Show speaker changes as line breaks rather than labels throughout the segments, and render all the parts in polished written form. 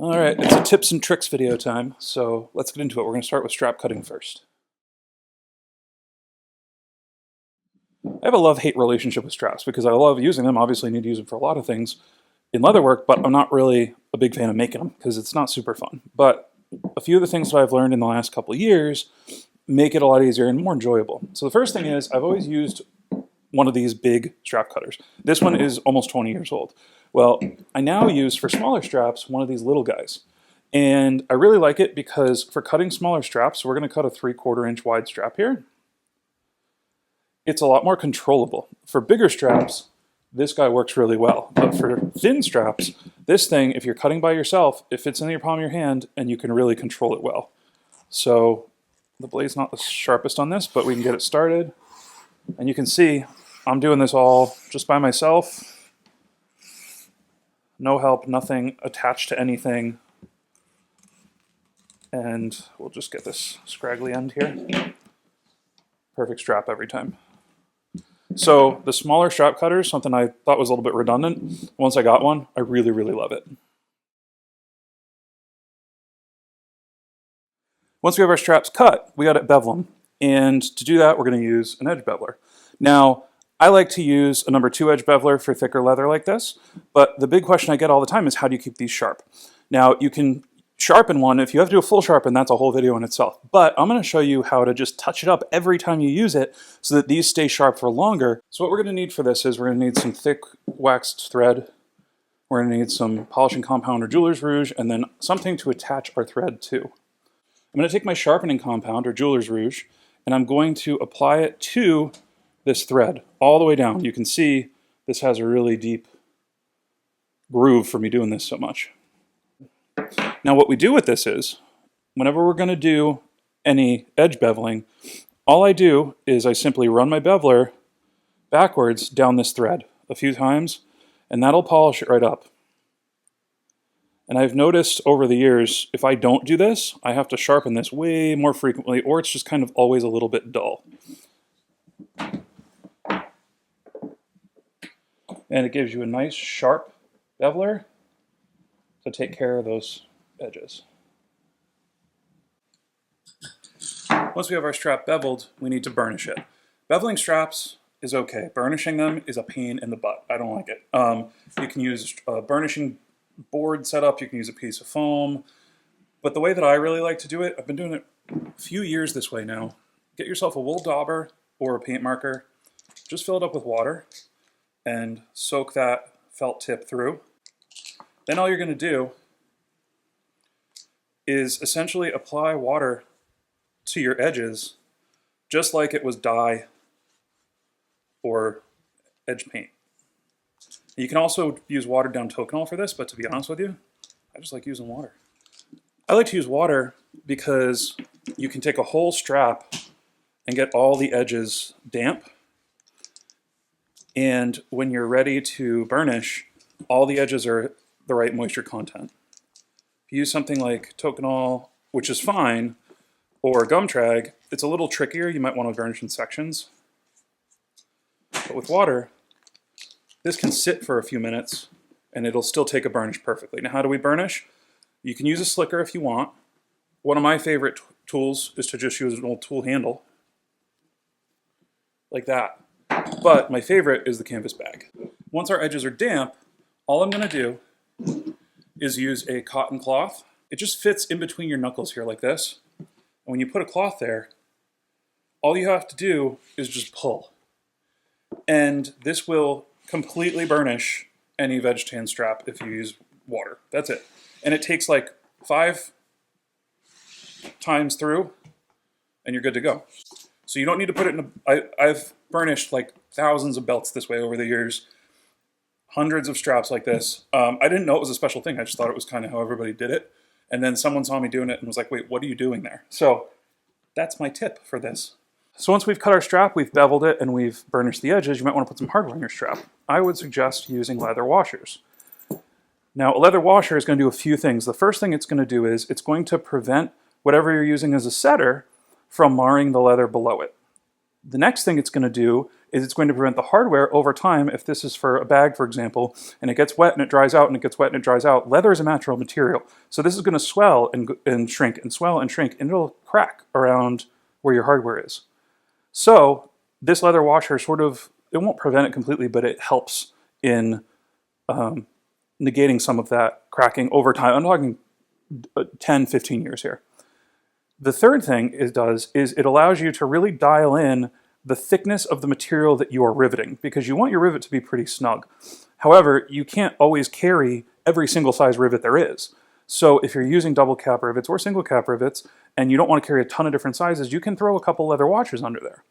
All right, it's a tips and tricks video time, so let's get into it. We're going to start with strap cutting first. I have a love-hate relationship with straps because I love using them. Obviously, I need to use them for a lot of things in leather work, but I'm not really a big fan of making them because it's not super fun. But a few of the things that I've learned in the last couple of years make it a lot easier and more enjoyable. So the first thing is I've always used one of these big strap cutters. This one is almost 20 years old. Well, I now use, for smaller straps, one of these little guys. And I really like it because for cutting smaller straps, we're going to cut a 3/4 inch wide strap here. It's a lot more controllable. For bigger straps, this guy works really well. But for thin straps, this thing, if you're cutting by yourself, it fits in your palm of your hand and you can really control it well. So the blade's not the sharpest on this, but we can get it started. And you can see I'm doing this all just by myself. No help, nothing attached to anything. And we'll just get this scraggly end here. Perfect strap every time. So the smaller strap cutter, something I thought was a little bit redundant. Once I got one, I really, really love it. Once we have our straps cut, we got to bevel them. And to do that, we're going to use an edge beveler. Now, I like to use a number 2 edge beveler for thicker leather like this, but the big question I get all the time is how do you keep these sharp? Now, you can sharpen one. If you have to do a full sharpen, that's a whole video in itself. But I'm going to show you how to just touch it up every time you use it so that these stay sharp for longer. So what we're going to need for this is we're going to need some thick waxed thread. We're going to need some polishing compound or jeweler's rouge, and then something to attach our thread to. I'm going to take my sharpening compound or jeweler's rouge, and I'm going to apply it to this thread all the way down. You can see this has a really deep groove for me doing this so much. Now what we do with this is, whenever we're going to do any edge beveling, all I do is I simply run my beveler backwards down this thread a few times, and that'll polish it right up. And I've noticed over the years, if I don't do this, I have to sharpen this way more frequently, or it's just kind of always a little bit dull. And it gives you a nice sharp beveler to take care of those edges. Once we have our strap beveled, we need to burnish it. Beveling straps is okay. Burnishing them is a pain in the butt. I don't like it. You can use a burnishing board setup, you can use a piece of foam, but the way that I really like to do it, I've been doing it a few years this way now. Get yourself a wool dauber or a paint marker, just fill it up with water, and soak that felt tip through. Then all you're going to do is essentially apply water to your edges just like it was dye or edge paint. You can also use watered down toconol for this, but to be honest with you, I just like using water. I like to use water because you can take a whole strap and get all the edges damp. And when you're ready to burnish, all the edges are the right moisture content. If you use something like toconol, which is fine, or gum trag, it's a little trickier. You might want to burnish in sections. But with water, this can sit for a few minutes and it'll still take a burnish perfectly. Now, how do we burnish? You can use a slicker if you want. One of my favorite tools is to just use an old tool handle, like that. But my favorite is the canvas bag. Once our edges are damp, all I'm going to do is use a cotton cloth. It just fits in between your knuckles here like this. And when you put a cloth there, all you have to do is just pull. And this will completely burnish any veg tan strap if you use water. That's it. And it takes like 5 times through and you're good to go. So you don't need to put it in I've burnished like thousands of belts this way over the years. Hundreds of straps like this. I didn't know it was a special thing. I just thought it was kind of how everybody did it. And then someone saw me doing it and was like, wait, what are you doing there? So that's my tip for this. So once we've cut our strap, we've beveled it, and we've burnished the edges, you might want to put some hardware on your strap. I would suggest using leather washers. Now, a leather washer is going to do a few things. The first thing it's going to do is it's going to prevent whatever you're using as a setter from marring the leather below it. The next thing it's going to do is it's going to prevent the hardware over time. If this is for a bag, for example, and it gets wet and it dries out and it gets wet and it dries out, leather is a natural material. So this is going to swell and shrink and swell and shrink, and it'll crack around where your hardware is. So this leather washer sort of, it won't prevent it completely, but it helps in negating some of that cracking over time. I'm talking 10, 15 years here. The third thing it does is it allows you to really dial in the thickness of the material that you are riveting, because you want your rivet to be pretty snug. However, you can't always carry every single size rivet there is. So if you're using double cap rivets or single cap rivets and you don't want to carry a ton of different sizes, you can throw a couple leather washers under there.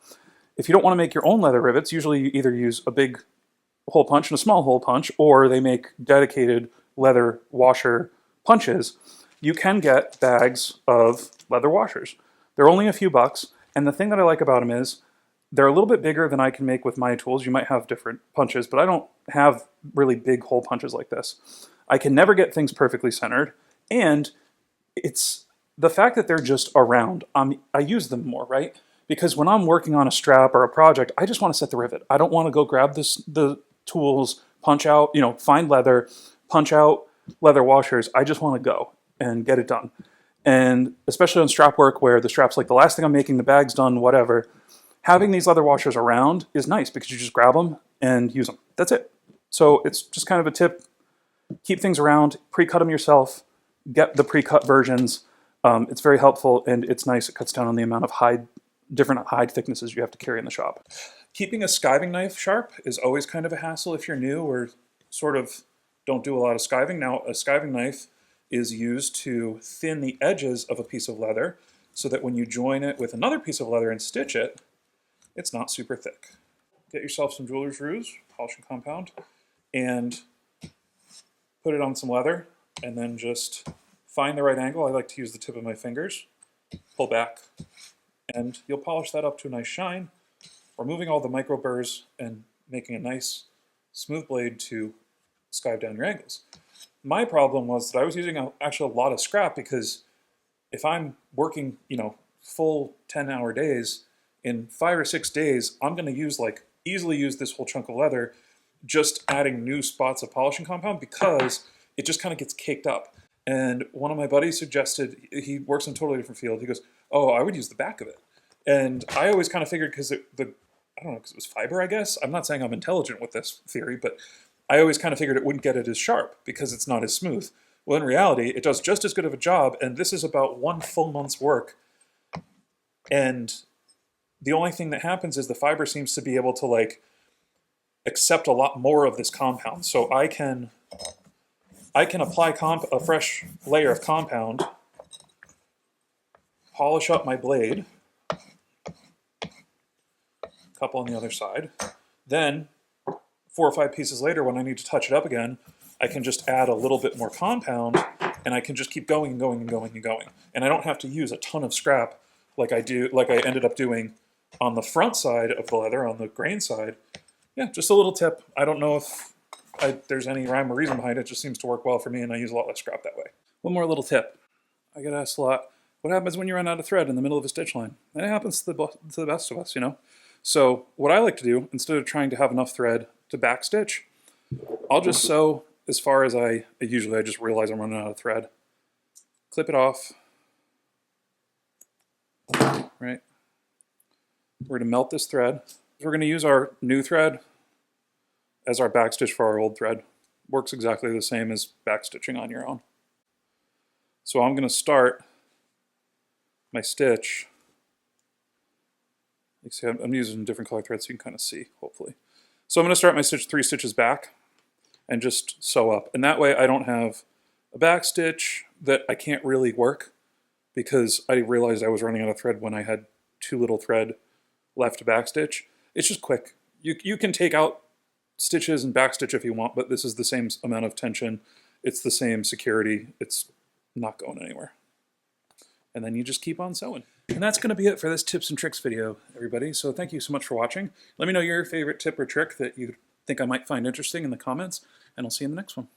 If you don't want to make your own leather rivets, usually you either use a big hole punch and a small hole punch, or they make dedicated leather washer punches. You can get bags of leather washers. They're only a few bucks, and the thing that I like about them is they're a little bit bigger than I can make with my tools. You might have different punches, but I don't have really big hole punches like this. I can never get things perfectly centered, and it's the fact that they're just around. I use them more, right? Because when I'm working on a strap or a project, I just want to set the rivet. I don't want to go grab the tools, punch out, find leather, punch out leather washers. I just want to go and get it done. And especially on strap work where the strap's like the last thing I'm making, the bag's done, whatever, having these leather washers around is nice because you just grab them and use them. That's it. So it's just kind of a tip. Keep things around, pre-cut them yourself, get the pre-cut versions. It's very helpful and it's nice. It cuts down on the amount of different hide thicknesses you have to carry in the shop. Keeping a skiving knife sharp is always kind of a hassle if you're new or sort of don't do a lot of skiving. Now, a skiving knife is used to thin the edges of a piece of leather so that when you join it with another piece of leather and stitch it, it's not super thick. Get yourself some jeweler's ruse, polishing compound, and put it on some leather, and then just find the right angle. I like to use the tip of my fingers, pull back, and you'll polish that up to a nice shine, removing all the micro burrs and making a nice smooth blade to skive down your angles. My problem was that I was using actually a lot of scrap, because if I'm working, full 10-hour days, in 5 or 6 days, I'm going to easily use this whole chunk of leather, just adding new spots of polishing compound, because it just kind of gets caked up. And one of my buddies suggested, he works in a totally different field, he goes, oh, I would use the back of it. And I always kind of figured because I don't know, because it was fiber, I guess. I'm not saying I'm intelligent with this theory, but I always kind of figured it wouldn't get it as sharp because it's not as smooth. Well, in reality, it does just as good of a job, and this is about 1 full month's work. And the only thing that happens is the fiber seems to be able to accept a lot more of this compound. So I can apply a fresh layer of compound, polish up my blade, a couple on the other side, then 4 or 5 pieces later, when I need to touch it up again, I can just add a little bit more compound, and I can just keep going and going and going and going. And I don't have to use a ton of scrap like I ended up doing on the front side of the leather, on the grain side. Yeah, just a little tip. I don't know if there's any rhyme or reason behind it. It just seems to work well for me, and I use a lot less scrap that way. One more little tip. I get asked a lot, what happens when you run out of thread in the middle of a stitch line? And it happens to the best of us, So what I like to do, instead of trying to have enough thread to backstitch, I'll just sew as far as I just realize I'm running out of thread. Clip it off. Right? We're going to melt this thread. We're going to use our new thread as our backstitch for our old thread. Works exactly the same as backstitching on your own. So I'm going to start my stitch. You see, I'm using different color threads so you can kind of see, hopefully. So I'm going to start my stitch 3 stitches back and just sew up. And that way I don't have a back stitch that I can't really work, because I realized I was running out of thread when I had too little thread left to backstitch. It's just quick. You can take out stitches and backstitch if you want, but this is the same amount of tension. It's the same security. It's not going anywhere. And then you just keep on sewing. And that's going to be it for this tips and tricks video, everybody. So thank you so much for watching. Let me know your favorite tip or trick that you think I might find interesting in the comments, and I'll see you in the next one.